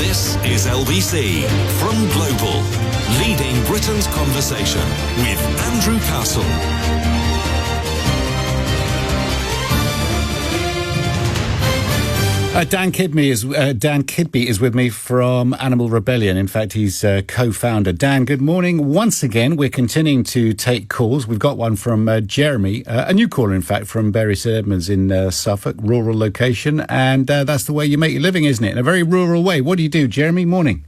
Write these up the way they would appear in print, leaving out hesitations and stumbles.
This is LBC from Global, leading Britain's conversation with Andrew Castle. Dan Kidby is with me from Animal Rebellion. In fact, he's co-founder. Dan, good morning. Once again, we're continuing to take calls. We've got one from Jeremy, a new caller, in fact, from Bury St Edmunds in Suffolk, rural location. And that's the way you make your living, isn't it? In a very rural way. What do you do, Jeremy? Morning.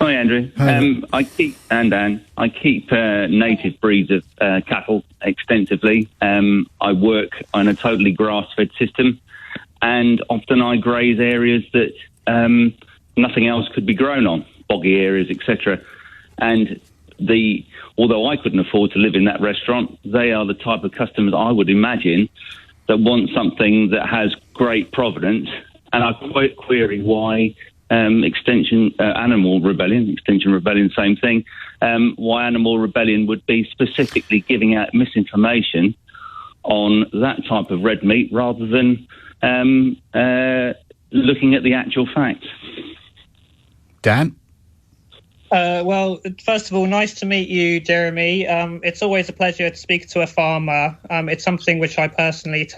Hi, Andrew. I keep native breeds of cattle extensively. I work on a totally grass-fed system. And often I graze areas that nothing else could be grown on, boggy areas, etc. And although I couldn't afford to live in that restaurant, they are the type of customers I would imagine that want something that has great provenance. And I quite query why Animal Rebellion, same thing, why Animal Rebellion would be specifically giving out misinformation on that type of red meat rather than looking at the actual facts. Dan? Well, first of all, nice to meet you, Jeremy. It's always a pleasure to speak to a farmer. It's something which I personally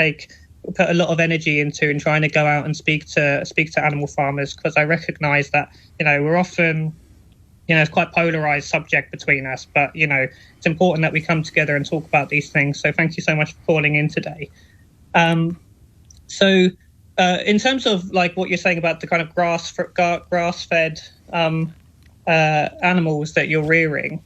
put a lot of energy into in trying to go out and speak to animal farmers, because I recognise that, we're often, it's quite polarised subject between us, but, it's important that we come together and talk about these things. So thank you so much for calling in today. So in terms of like what you're saying about the kind of grass-fed animals that you're rearing,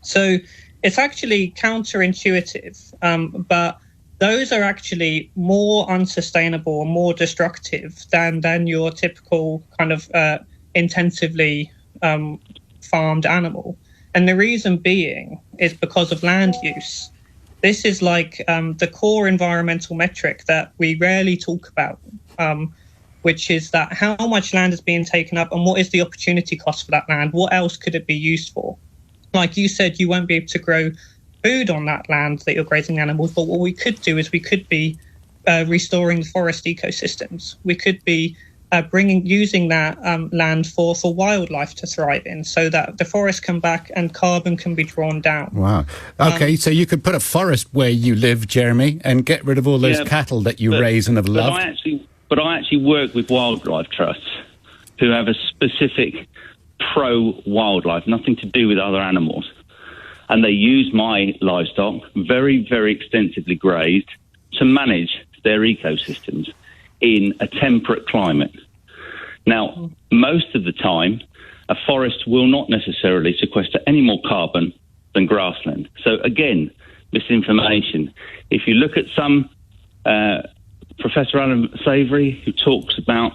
so it's actually counterintuitive, but those are actually more unsustainable and more destructive than your typical kind of intensively farmed animal. And the reason being is because of land use. This is like the core environmental metric that we rarely talk about, which is that how much land is being taken up and what is the opportunity cost for that land? What else could it be used for? Like you said, you won't be able to grow food on that land that you're grazing animals, but what we could do is we could be restoring forest ecosystems. We could be using that land for wildlife to thrive in, so that the forest come back and carbon can be drawn down. Wow. Okay, so you could put a forest where you live, Jeremy, and get rid of all those cattle that you raise and have loved. But I actually work with wildlife trusts who have a specific pro-wildlife, nothing to do with other animals. And they use my livestock, very, very extensively grazed, to manage their ecosystems in a temperate climate. Now, most of the time, a forest will not necessarily sequester any more carbon than grassland. So again, misinformation. If you look at some Professor Alan Savory, who talks about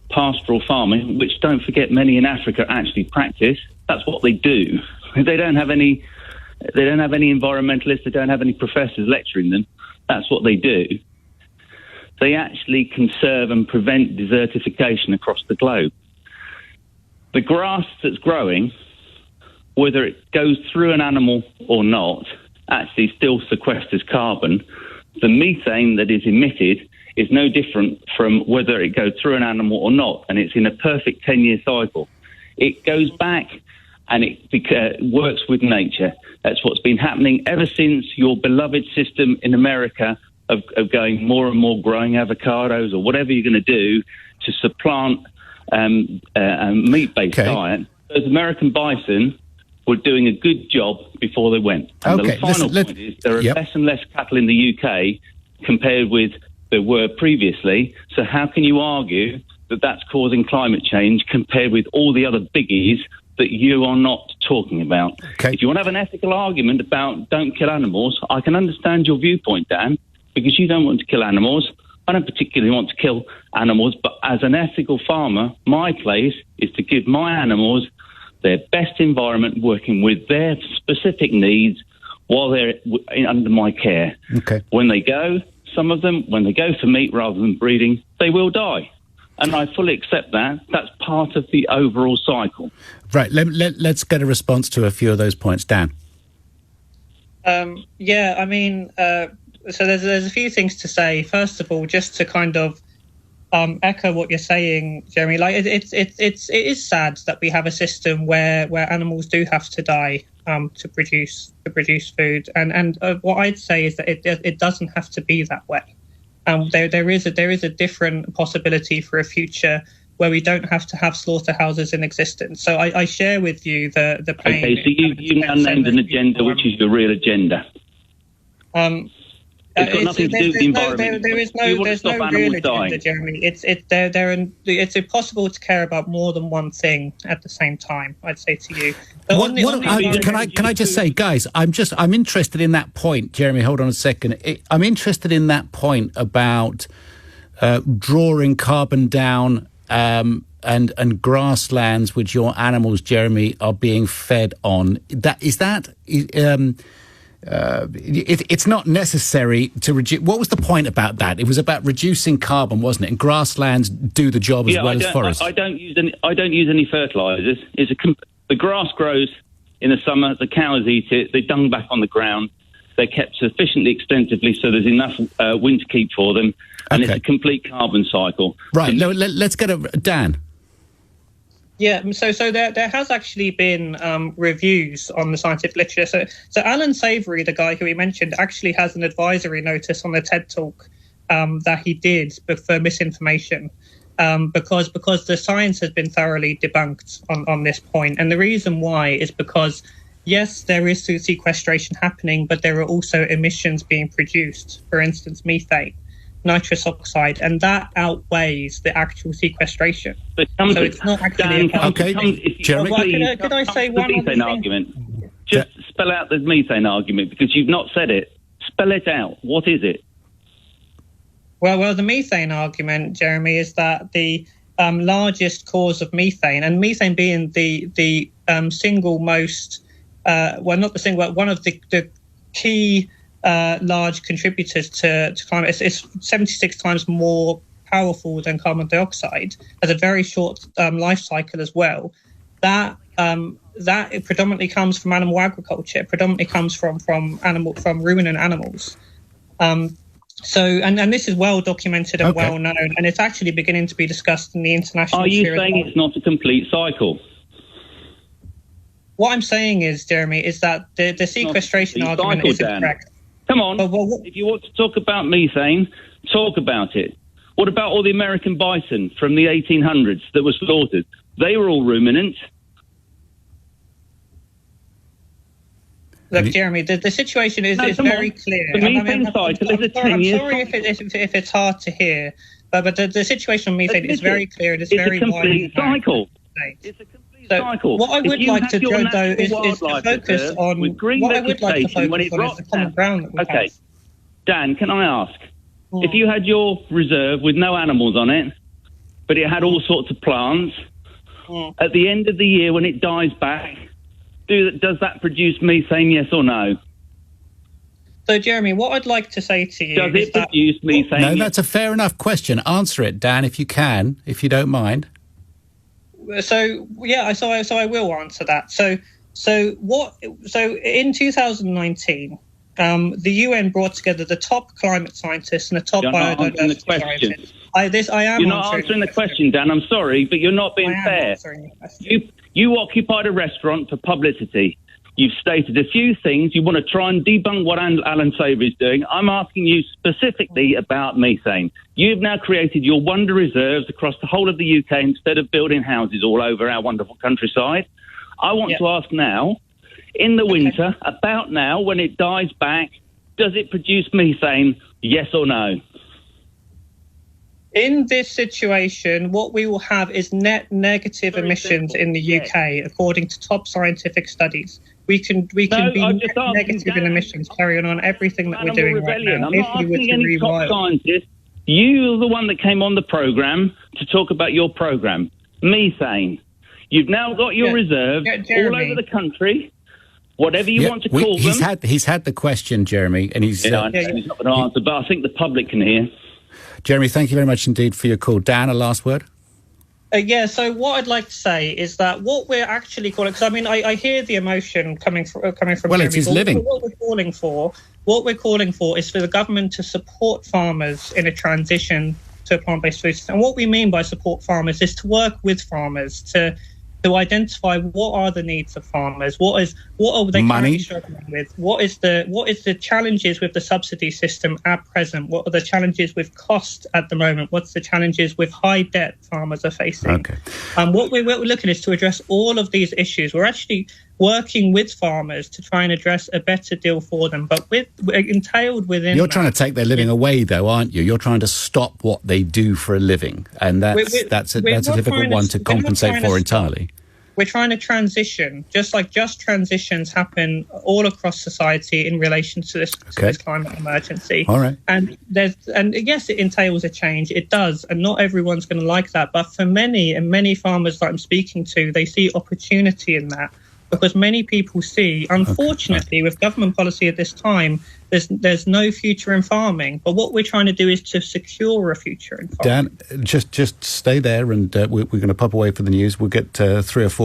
pastoral farming, which, don't forget, many in Africa actually practice, that's what they do. They don't have any environmentalists, they don't have any professors lecturing them. That's what they do. They actually conserve and prevent desertification across the globe. The grass that's growing, whether it goes through an animal or not, actually still sequesters carbon. The methane that is emitted is no different from whether it goes through an animal or not, and it's in a perfect 10-year cycle. It goes back and it works with nature. That's what's been happening ever since your beloved system in America of going more and more growing avocados or whatever you're going to do to supplant a meat-based diet. Those American bison were doing a good job before they went. And the final point is there are less and less cattle in the UK compared with there were previously. So how can you argue that that's causing climate change compared with all the other biggies that you are not talking about? If you want to have an ethical argument about don't kill animals, I can understand your viewpoint, Dan, because you don't want to kill animals. I don't particularly want to kill animals, but as an ethical farmer, my place is to give my animals their best environment, working with their specific needs while they're under my care. When they go, some of them, when they go for meat rather than breeding, they will die. And I fully accept that. That's part of the overall cycle. Right, let's get a response to a few of those points. Dan? So there's a few things to say. First of all, just to kind of echo what you're saying, Jeremy. Like it is sad that we have a system where animals do have to die to produce food, and what I'd say is that it doesn't have to be that way. There is a different possibility for a future where we don't have to have slaughterhouses in existence. So I share with you the pain. Okay, so you've now named an agenda which is the real agenda. It's got nothing to do with the environment. There's no real agenda, Jeremy. It's impossible to care about more than one thing at the same time, I'd say to you. Can I just say, guys, I'm interested in that point, Jeremy. Hold on a second. I'm interested in that point about drawing carbon down and grasslands which your animals, Jeremy, are being fed on. It's not necessary to reduce. What was the point about that? It was about reducing carbon, wasn't it? And grasslands do the job as well as forests. I don't use any fertilizers. The grass grows in the summer. The cows eat it. They dung back on the ground. They're kept sufficiently extensively so there's enough winter keep for them, and it's a complete carbon cycle. Right. No, let's get Dan. Yeah, so there has actually been reviews on the scientific literature. So Alan Savory, the guy who we mentioned, actually has an advisory notice on the TED Talk that he did for misinformation because the science has been thoroughly debunked on this point. And the reason why is because, yes, there is sequestration happening, but there are also emissions being produced, for instance, methane, nitrous oxide, and that outweighs the actual sequestration. So it's not actually... Jeremy? Could I say one methane argument? Just spell out the methane argument, because you've not said it. Spell it out. What is it? Well, the methane argument, Jeremy, is that the largest cause of methane, and methane being the single most... not the single, one of the key... large contributors to climate. It's 76 times more powerful than carbon dioxide, has a very short life cycle as well. That it predominantly comes from animal agriculture. It predominantly comes from ruminant animals. And this is well documented and well known, and it's actually beginning to be discussed in the international. Are you saying it's not a complete cycle? What I'm saying is, Jeremy, is that the sequestration argument isn't correct. Come on, if you want to talk about methane, talk about it. What about all the American bison from the 1800s that were slaughtered? They were all ruminants. Look, Jeremy, the situation is very clear. The methane cycle is a 10-year cycle. I'm sorry if it's hard to hear, but the situation on methane is very clear. It's very complete cycle. It's a complete cycle. What I would like to do, though, is to focus on what I would like to focus on is the common ground that we have. Okay, Dan, can I ask, if you had your reserve with no animals on it, but it had all sorts of plants, at the end of the year when it dies back, does that produce methane, yes or no? So, Jeremy, what I'd like to say to you does it produce methane? No, that's a fair enough question. Answer it, Dan, if you can, if you don't mind. So I will answer that. So in 2019, the UN brought together the top climate scientists and the top biodiversity scientists. You're not answering the question, Dan. I'm sorry, but you're not being fair. You occupied a restaurant for publicity. You've stated a few things. You want to try and debunk what Alan Savory is doing. I'm asking you specifically about methane. You've now created your wonder reserves across the whole of the UK instead of building houses all over our wonderful countryside. I want to ask now, in the winter, about now, when it dies back, does it produce methane, yes or no? In this situation, what we will have is net negative emissions in the UK, according to top scientific studies. We can be negative in emissions, carrying on everything that we're doing right now. I'm not asking any top scientist. You're the one that came on the programme to talk about your programme. Methane. You've now got your reserves all over the country. Whatever you want to call them. He's had the question, Jeremy, and he's not going to answer, but I think the public can hear. Jeremy, thank you very much indeed for your call. Dan, a last word? So what I'd like to say is that what we're actually calling, because I mean, I hear the emotion coming from well, Jeremy, it is living. What we're calling for is for the government to support farmers in a transition to a plant-based food system. And what we mean by support farmers is to work with farmers to identify what are the needs of farmers, what are they currently struggling with, what is the challenges with the subsidy system at present, what are the challenges with cost at the moment, what's the challenges with high debt farmers are facing. Okay. What we're looking is to address all of these issues. We're actually working with farmers to try and address a better deal for them, but entailed within You're trying to take their living away, though, aren't you? You're trying to stop what they do for a living, and that's a difficult one to compensate for entirely. We're trying to transition, just like just transitions happen all across society in relation to this climate emergency. All right. And yes, it entails a change. It does, and not everyone's going to like that. But for many farmers that I'm speaking to, they see opportunity in that. Because many people see, unfortunately, with government policy at this time, there's no future in farming. But what we're trying to do is to secure a future in farming. Dan, just stay there, and we're going to pop away for the news. We'll get 3 or 4